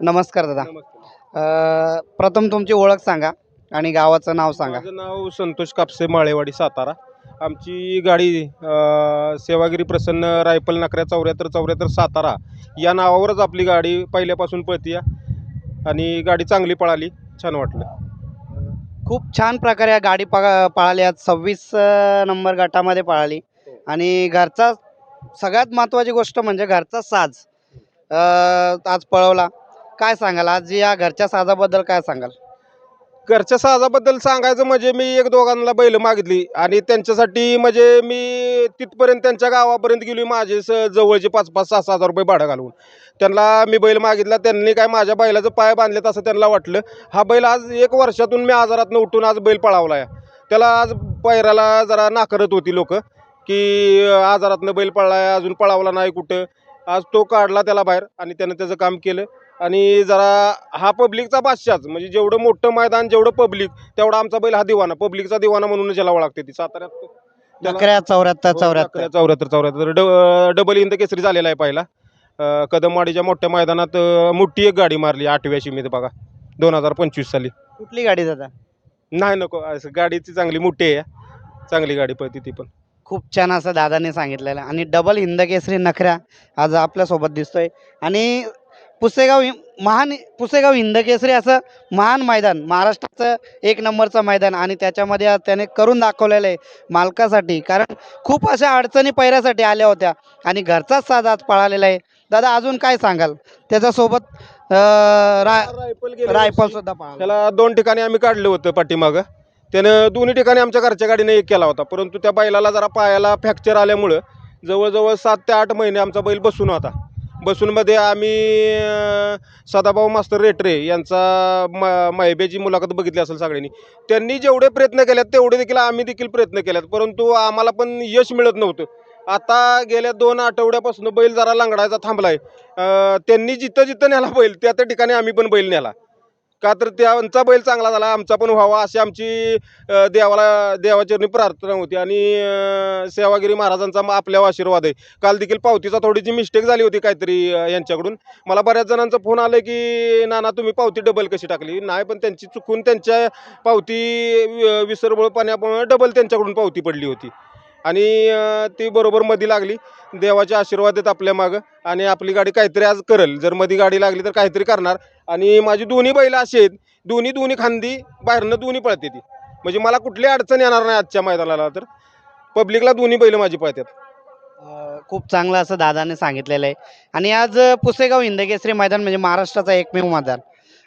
नमस्कार दादा. नमस्ते. प्रथम तुमची ओळख सांगा आणि गावाचं नाव सांगा. माझं नाव संतोष कापसे, माळेवाडी, सातारा. आमची गाडी सेवागिरी प्रसन्न रायफल नकऱ्या 7474 सातारा या नावावरच आपली गाडी पहिल्यापासून पळते आणि गाडी चांगली पळाली, छान वाटलं. खूप छान प्रकारे या गाडी पळाली. आज 26 नंबर गटामध्ये पळाली आणि घरचा सगळ्यात महत्त्वाची गोष्ट म्हणजे घरचा साज आज पळवला. काय सांगाल आज या घरच्या साजाबद्दल काय सांगाल? घरच्या साजाबद्दल सांगायचं म्हणजे मी एक दोघांना बैल मागितली आणि त्यांच्यासाठी म्हणजे मी तिथपर्यंत त्यांच्या गावापर्यंत गेलो, माझे जवळचे 5-5, 6-6 हजार रुपये भाडं घालून त्यांना मी बैल मागितला. त्यांनी काय माझ्या बैलाचं पाय बांधलेत असं त्यांना वाटलं. हा बैल आज 1 वर्षातून मी आजारातून उठून आज बैल पळावला आहे. त्याला आज पैराला जरा नाकारत होती लोक की आजारातनं बैल पळला आहे, अजून पळावला नाही कुठं. आज तो काढला त्याला बाहेर आणि त्यानं त्याचं काम केलं. आणि जरा हा पब्लिकचा बादशाच, म्हणजे जेवढं मोठं मैदान जेवढं पब्लिक तेवढा आमचा बैल हा दिवाना, पब्लिकचा दिवाना म्हणून ज्याला ओळखते ती साताऱ्यात. नकऱ्या 74 डबल इंद केसरी झालेला आहे पहिला. कदमवाडीच्या मोठ्या मैदानात मोठी एक गाडी मारली 8व्या शिमीत बघा 2025 साली. कुठली गाडी दादा? नाही नको, असं गाडीची चांगली मोठी आहे, चांगली गाडी पळते ती पण. खूप छान असं दादाने सांगितलेलं आणि डबल हिंदकेसरी नखऱ्या आज आपल्यासोबत दिसतोय. आणि पुसेगाव हिंदकेसरी असं महान मैदान, महाराष्ट्राचं 1 नंबरचं मैदान आणि त्याच्यामध्ये आज त्याने करून दाखवलेलं आहे मालकासाठी. कारण खूप अशा अडचणी पैऱ्यासाठी आल्या होत्या आणि घरचाच साज आज पळालेला आहे. दादा अजून काय सांगाल? त्याच्यासोबत रायफल सुद्धा पळाला. त्याला 2 ठिकाणी आम्ही काढलं होतं पाठीमागं. त्यानं दोन्ही ठिकाणी आमच्या घरच्या गाडीने एक केला होता, परंतु त्या बैलाला जरा पायाला फ्रॅक्चर आल्यामुळं जवळजवळ 7 ते 8 महिने आमचा बैल बसून होता. बसूनमध्ये आम्ही सदाभाऊ मास्तर रेटरे यांचा मायबेची मुलाखत बघितली असेल सगळ्यांनी. त्यांनी जेवढे प्रयत्न केलेत तेवढे देखील आम्ही देखील प्रयत्न केलेत, परंतु आम्हाला पण यश मिळत नव्हतं. आता गेल्या 2 आठवड्यापासून बैल जरा लंगडायचा थांबलाय. त्यांनी जिथं जिथं नेला बैल त्या त्या ठिकाणी आम्ही पण बैल नेला, का तर त्यांचा बैल चांगला झाला, आमचा पण व्हावा अशी आमची देवाचरणी प्रार्थना होती. आणि सेवागिरी महाराजांचा आपल्यावर आशीर्वाद आहे. काल देखील पावतीचा थोडीशी मिस्टेक झाली होती काहीतरी यांच्याकडून. मला बऱ्याच जणांचा फोन आला की नाना तुम्ही पावती डबल कशी टाकली. नाही, पण त्यांची चुकून त्यांच्या पावती विसरबळपणामुळे डबल त्यांच्याकडून पावती पडली होती आणि ती बरोबर मध्ये लागली. देवाचे आशीर्वाद आहेत आपल्या मागं आणि आपली गाडी काहीतरी आज करेल. जर मध्ये गाडी लागली तर काहीतरी करणार. आणि माझी दोन्ही बैल अशी आहेत, दोन्ही खांदी बाहेरनं दोन्ही पळते ती, म्हणजे मला कुठली अडचण येणार नाही आजच्या मैदानाला. तर पब्लिकला दोन्ही बैल माझी पळतात. खूप चांगलं असं दादाने सांगितलेलं आहे. आणि आज पुसेगाव हिंदकेसरी मैदान म्हणजे महाराष्ट्राचं एकमेव मैदान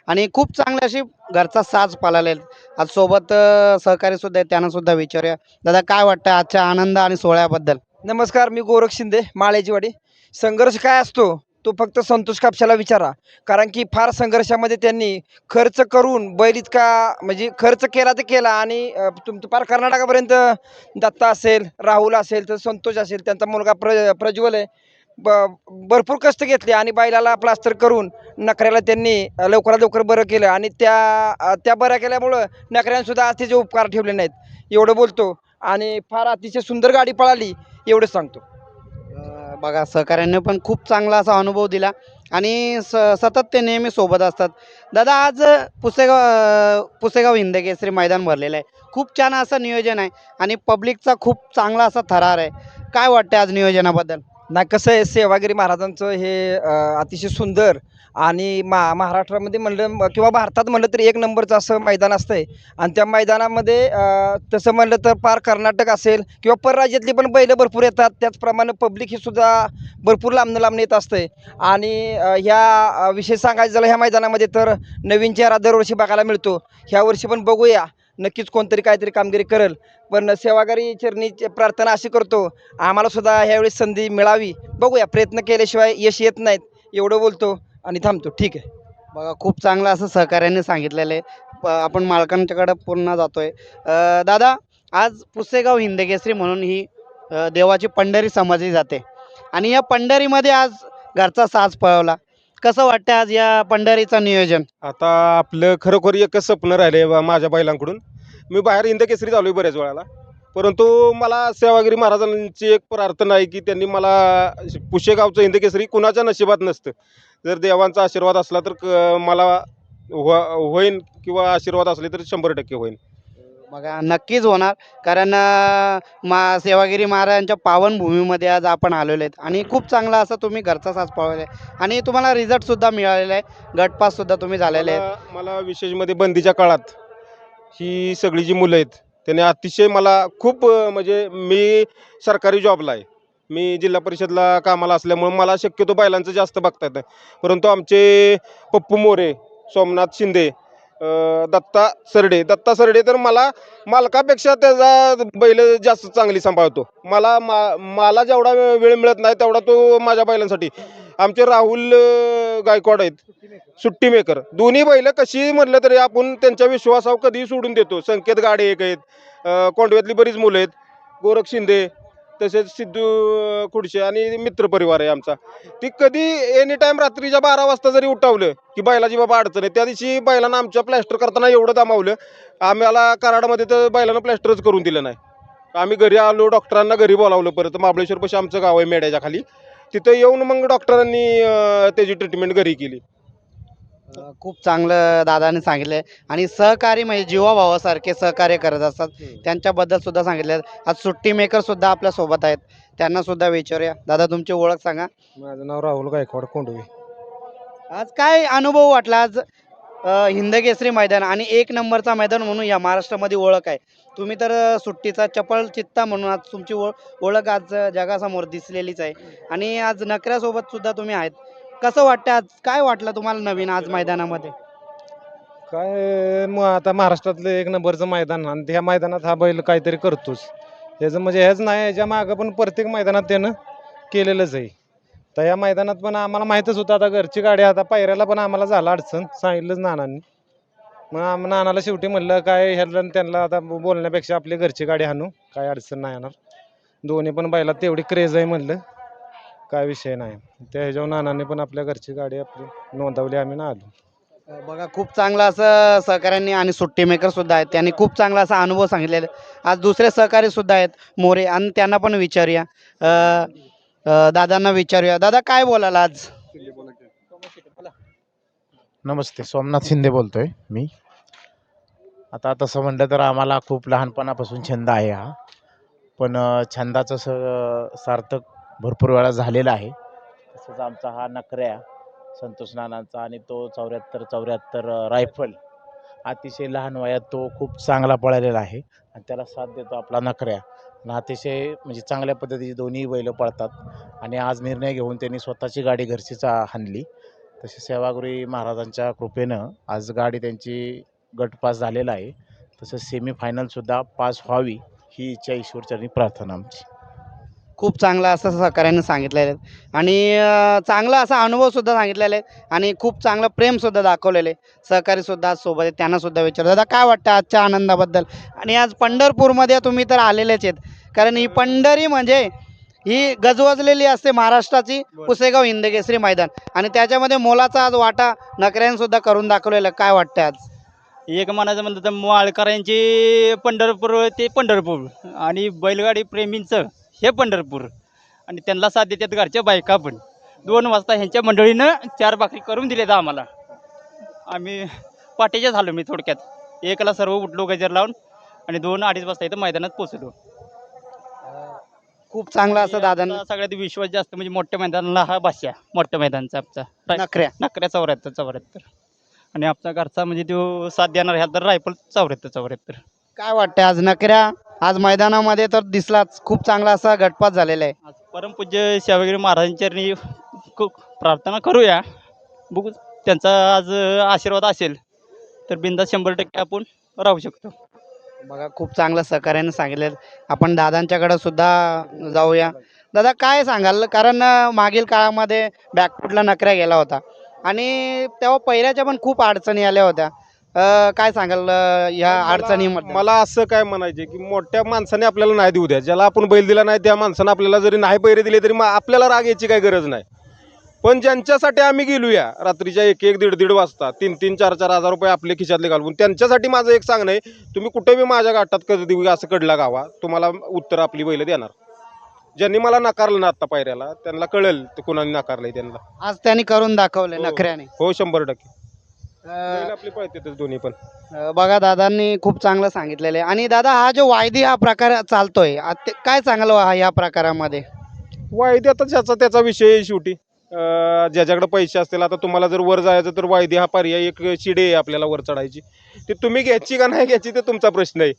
आणि खूप चांगले अशी घरचा साज पाळलेला आहे. आज सोबत सहकारी सुद्धा आहेत, त्यांना सुद्धा विचारूया. दादा काय वाटतं आजच्या आनंद आणि सोहळ्याबद्दल? नमस्कार, मी गोरख शिंदे, माळेजीवाडी. संघर्ष काय असतो तो फक्त संतोष कापशाला विचारा, कारण की फार संघर्षामध्ये त्यांनी खर्च करून बैल इतका म्हणजे खर्च केला तर केला. आणि तुमचं फार कर्नाटकापर्यंत दत्ता असेल, राहुल असेल, तर संतोष असेल, त्यांचा मुलगा प्रज्वल आहे, भरपूर कष्ट घेतले आणि बैलाला प्लास्टर करून नकऱ्याला त्यांनी लवकरात लवकर बरं केलं. आणि त्या बऱ्या केल्यामुळं नकऱ्यांसुद्धा आज त्याचे उपकार ठेवले नाहीत, एवढं बोलतो. आणि फार अतिशय सुंदर गाडी पळाली एवढंच सांगतो. बघा सहकाऱ्यांनी पण खूप चांगला असा अनुभव दिला आणि सतत ते नेहमी सोबत असतात. दादा आज पुसेगाव हिंदकेसरी मैदान भरलेलं आहे, खूप छान असं नियोजन आहे आणि पब्लिकचा खूप चांगला असा थरार आहे. काय वाटतं आज नियोजनाबद्दल? नाही, कसं आहे, सेवागिरी महाराजांचं हे अतिशय सुंदर आणि महाराष्ट्रामध्ये म्हणलं किंवा भारतात म्हणलं तर 1 नंबरचं असं मैदान असतंय. आणि त्या मैदानामध्ये तसं म्हणलं तर पार कर्नाटक असेल किंवा परराज्यातली पण बैलं भरपूर येतात. त्याचप्रमाणे पब्लिक हे सुद्धा भरपूर लांबनं येत असते. आणि ह्या विषय सांगायचं झालं ह्या मैदानामध्ये तर नवीन चेहरा दरवर्षी बघायला मिळतो. ह्या वर्षी पण बघूया, नक्कीच कोणतरी काहीतरी कामगिरी करेल. पण सेवागारी चरणी प्रार्थना अशी करतो आम्हाला सुद्धा ह्यावेळी संधी मिळावी. बघूया, प्रयत्न केल्याशिवाय यश येत नाहीत, एवढं बोलतो आणि थांबतो. ठीक आहे. बघा खूप चांगलं असं सहकार्याने सांगितलेलं आहे. आपण मालकांच्याकडे पुन्हा जातोय. दादा आज पुसेगाव हिंदकेसरी म्हणून ही देवाची पंढरी समजली जाते आणि या पंढरीमध्ये आज घरचा साज पळवला. कसं वाटतं आज या पंढरीचं नियोजन? आता आपलं खरोखर एकच स्वप्न राहिले माझ्या बैलांकडून. मी बाहेर हिंदकेसरी झालोय बऱ्याच वेळाला, परंतु मला सेवागिरी महाराजांची एक प्रार्थना आहे की त्यांनी मला पुशेगावचं हिंदकेसरी कुणाच्या नशिबात नसतं. जर देवांचा आशीर्वाद असला तर मला होईन किंवा आशीर्वाद असले तर 100% होईन. बघा नक्कीच होणार कारण सेवागिरी महाराजांच्या पावनभूमीमध्ये आज आपण आलेलो आहेत आणि खूप चांगला असा तुम्ही घरचा साज पळवला आहे आणि तुम्हाला रिझल्टसुद्धा मिळालेला आहे, गटपाससुद्धा तुम्ही झालेले आहेत. मला विशेषमध्ये बंदीच्या काळात ही सगळी जी मुलं आहेत त्याने अतिशय मला खूप म्हणजे मी सरकारी जॉबला आहे, मी जिल्हा परिषदला कामाला असल्यामुळे मला शक्यतो बैलांचं जास्त बघता येतं. परंतु आमचे पप्पू मोरे, सोमनाथ शिंदे, दत्ता सरडे तर मला मालकापेक्षा त्याचा बैल जास्त चांगली सांभाळतो. मला जेवढा वेळ मिळत नाही तेवढा तो माझ्या बैलांसाठी. आमचे राहुल गायकवाड आहेत, सुट्टी मेकर, दोन्ही बैल कशी म्हटलं तरी आपण त्यांच्या विश्वासावर कधीही सोडून देतो. संकेत गाडे एक आहेत, कोंडव्यातली बरीच मुलं आहेत, गोरख शिंदे, तसेच सिद्धू खुडशे आणि मित्रपरिवार आहे आमचा. ती कधी एनी टाईम रात्रीच्या 12 वाजता जरी उठवलं की बैलाची बाबा अडचण आहे. त्या दिवशी बैलांना आमच्या प्लॅस्टर करताना एवढं दमावलं, आम्हाला कराडमध्ये तर बैलांना प्लॅस्टरच करून दिलं नाही. आम्ही घरी आलो, डॉक्टरांना घरी बोलावलं. परत महाबळेश्वरपाशी आमचं गाव आहे मेड्याच्या खाली, तिथं येऊन मग डॉक्टरांनी त्याची ट्रीटमेंट घरी केली. खूप चांगलं दादाने सांगितलं आणि सहकारी म्हणजे जीवाभावासारखे सहकार्य करत असतात त्यांच्याबद्दल सुद्धा सांगितलं. आज सुट्टी मेकर सुद्धा आपल्या सोबत आहेत, त्यांना सुद्धा विचारूया. दादा तुमची ओळख सांगा. माझं नाव राहुल गायकवाड कोंडवे. आज काय अनुभव वाटला आज हिंदकेसरी मैदान आणि 1 नंबरचा मैदान म्हणून या महाराष्ट्रामध्ये ओळख आहे. तुम्ही तर सुट्टीचा चपळ चित्ता म्हणून आज तुमची ओळख आज जगासमोर दिसलेलीच आहे आणि आज नकऱ्यासोबत सुद्धा तुम्ही आहेत. कसं वाटतं आज, काय वाटलं तुम्हाला नवीन आज मैदानामध्ये? काय मग आता महाराष्ट्रातलं 1 नंबरचं मैदान आणि त्या मैदानात हा बैल काहीतरी करतोच. ह्याचं म्हणजे हेच नाही, ह्याच्या मागं पण प्रत्येक मैदानात त्यानं केलेलंच आहे. तर या मैदानात पण आम्हाला माहीतच होतं आता घरची गाडी, आता पायऱ्याला पण आम्हाला झालं अडचण, सांगितलंच नानांनी. मग नानाला शेवटी म्हणलं काय ह्याला त्यांना आता बोलण्यापेक्षा आपली घरची गाडी आणू, काय अडचण नाही येणार. दोन्ही पण बैलात तेवढी क्रेज आहे म्हणलं, काय विषय नाही. त्या ह्याच्यावर नानांनी पण आपल्या घरची गाडी आपली नोंदवली, आम्ही ना आलो. बघा खूप चांगला असं सहकाऱ्यांनी आणि सुट्टी मेकर सुद्धा आहेत, त्यांनी खूप चांगला असा अनुभव सांगितलेला आहे. आज दुसरे सहकारी सुद्धा आहेत मोरे आणि त्यांना पण विचारूया. दादांना विचारूया. दादा काय बोलाल आज? नमस्ते, सोमनाथ शिंदे बोलतोय मी. आता तसं म्हणलं तर आम्हाला खूप लहानपणापासून छंद आहे हा, पण छंदाचं सार्थक भरपूर वेळा झालेला आहे. तसंच आमचा हा नकऱ्या संतोष नानांचा आणि तो 74 रायफल अतिशय लहान वयात तो खूप चांगला पळालेला आहे आणि त्याला साथ देतो आपला नकऱ्या. आणि अतिशय म्हणजे चांगल्या पद्धतीची दोन्ही बैलं पळतात आणि आज निर्णय घेऊन त्यांनी स्वतःची गाडी घरचीच आणली. तसे सेवागिरी महाराजांच्या कृपेनं आज गाडी त्यांची गट पास झालेला आहे. तसंच सेमीफायनलसुद्धा पास व्हावी ही इच्छा ईश्वरचरणी प्रार्थना आमची. खूप चांगला असं सहकार्याने सांगितलेलं आहे आणि चांगला असा अनुभव सुद्धा सांगितलेला आहे आणि खूप चांगलं प्रेम सुद्धा दाखवलेलं आहे. सहकारी सुद्धा आज सोबत आहेत, त्यांना सुद्धा विचारलं. दादा काय वाटतं आजच्या आनंदाबद्दल? आणि आज पंढरपूरमध्ये तुम्ही तर आलेलेच आहेत, कारण ही पंढरी म्हणजे ही गजवजलेली असते महाराष्ट्राची पुसेगाव हिंदकेसरी मैदान आणि त्याच्यामध्ये मोलाचा आज वाटा नकऱ्याने सुद्धा करून दाखवलेला. काय वाटतं आज? एक म्हणायचं म्हणलं तर माळकरांची पंढरपूर ते पंढरपूर आणि बैलगाडी प्रेमींचं हे पंढरपूर आणि त्यांना साथ देतात घरच्या बायका पण. 2 वाजता ह्यांच्या मंडळीनं 4 भाकरी करून दिलेत आम्हाला. आम्ही पाटेच्या झालो. मी थोडक्यात 1ला सर्व उठलो गजर लावून आणि 2-2:30 वाजता इथं मैदानात पोचलो. खूप चांगला असं दादांना सगळ्यात विश्वास जास्त म्हणजे मोठ्या मैदानाला हा भाष्या मोठ्या मैदानचा आमचा नकऱ्या 74 आणि आमचा घरचा म्हणजे तो साथ देणार ह्या तर रायफल 74. काय वाटतं आज नकऱ्या आज मैदानामध्ये तर दिसलाच, खूप चांगला असा गटपात झालेला आहे. आज परमपूज्य सेवागिरी महाराजांच्या खूप प्रार्थना करूया, बघू त्यांचा आज आशीर्वाद असेल तर बिंदास 100% आपण राहू शकतो. बघा खूप चांगलं सहकार्याने सांगितलं. आपण दादांच्याकडे सुद्धा जाऊया. दादा काय सांगाल, कारण मागील काळामध्ये बॅकफुटला नकऱ्या गेला होता आणि तेव्हा पहिल्याच्या पण खूप अडचणी आल्या होत्या. काय सांगाल ह्या अडचणीमध्ये? मला असं काय म्हणायचे की मोठ्या माणसाने आपल्याला नाही देऊ द्या, ज्याला आपण बैल दिला नाही त्या माणसानं आपल्याला जरी नाही पैरे दिले तरी आपल्याला राग यायची काही गरज नाही. पण ज्यांच्यासाठी आम्ही गेलूया रात्रीच्या 1-1, 1:30 वाजता 3-3, 4-4 हजार रुपये आपले खिशातले घालवून, त्यांच्यासाठी माझं एक सांगणं आहे, तुम्ही कुठे बी माझ्या गाठात कधी असं कडला गावा, तुम्हाला उत्तर आपली बैल देणार. ज्यांनी मला नाकारलं ना आत्ता पायऱ्याला त्यांना कळेल ते कुणाने नाकारलंय त्यांना. आज त्यांनी करून दाखवले हो. नखऱ्याने. हो 100%. अ, बैल आपली पळतातच दोन्ही पण. बघा दादांनी खूप चांगलं सांगितलेलं आहे. आणि दादा हा जो वायदी हा प्रकार चालतोय काय चांगलं या प्रकारामध्ये? वायदी आता ज्याचा त्याचा विषय आहे शेवटी. ज्याच्याकडे पैसे असतील, आता तुम्हाला जर वर जायचं तर वायदी हा पर्याय एक शिडी आहे आपल्याला वर चढायची. ते तुम्ही घ्यायची का नाही घ्यायची ते तुमचा प्रश्न आहे.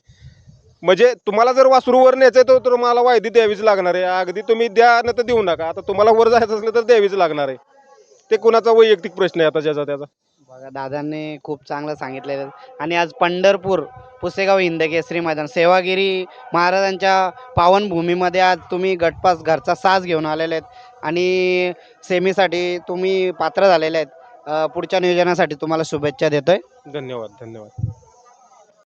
म्हणजे तुम्हाला जर वासरू वर न्यायचं तर तुम्हाला वायदी द्यावीच लागणार आहे. अगदी तुम्ही द्या न तर देऊ नका. आता तुम्हाला वर जायचं असलं तर द्यावीच लागणार आहे. ते कुणाचा वैयक्तिक प्रश्न आहे आता ज्याचा त्याचा. बघा दादांनी खूप चांगलं सांगितलेलं आहे. आणि आज पंढरपूर पुसेगाव हिंदकेसरी मैदान सेवागिरी महाराजांच्या पावनभूमीमध्ये आज तुम्ही गटपास घरचा साज घेऊन आलेले आहेत आणि सेमीसाठी तुम्ही पात्र झालेले आहेत. पुढच्या नियोजनासाठी तुम्हाला शुभेच्छा देतोय. धन्यवाद.